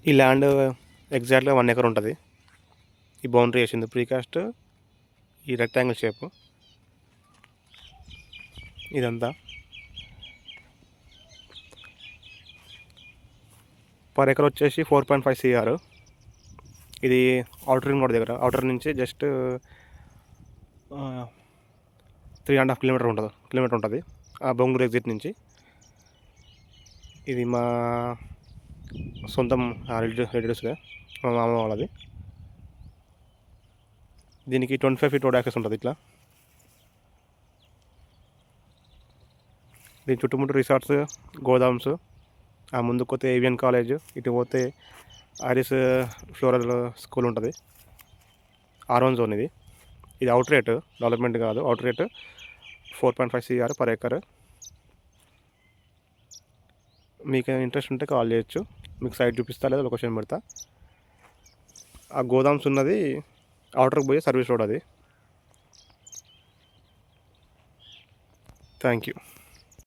ఈ ల్యాండ్ ఎగ్జాక్ట్గా 1 ఎకర్ ఉంటుంది. ఈ బౌండరీ వేసింది ప్రీకాస్ట్, ఈ రెక్టాంగిల్ షేప్ ఇదంతా. పర్ ఎకర్ వచ్చేసి 4.5 CR. ఇది అవుటర్ రింగ్ రోడ్ దగ్గర, అవుటర్ నుంచి జస్ట్ 3.5 కిలోమీటర్ ఉంటుంది ఆ బొంగూరు ఎగ్జిట్ నుంచి. ఇది మా సొంతం రిలేటివ్స్గా, మా మామ వాళ్ళది. దీనికి 25 feet రోడ్ యాక్సెస్ ఉంటుంది ఇట్లా. దీని చుట్టుముట్టు రిసార్ట్స్, గోదామ్స్, ఆ ముందుకు పోతే ఏవియన్ కాలేజ్, ఇటు పోతే ఐరిస్ ఫ్లోరల్ స్కూల్ ఉంటుంది. R1 జోన్ ఇది. ఇది అవుట్ రేట్, డెవలప్మెంట్ కాదు, out rate 4.5 CR per acre. మీకు ఇంట్రెస్ట్ ఉంటే కాల్ చేయొచ్చు. మీకు సైట్ చూపిస్తా లేదా లొకేషన్ పెడతా. ఆ గోదామ్స్ ఉన్నది అవుటర్కి పోయి సర్వీస్ రోడ్ అది. Thank you.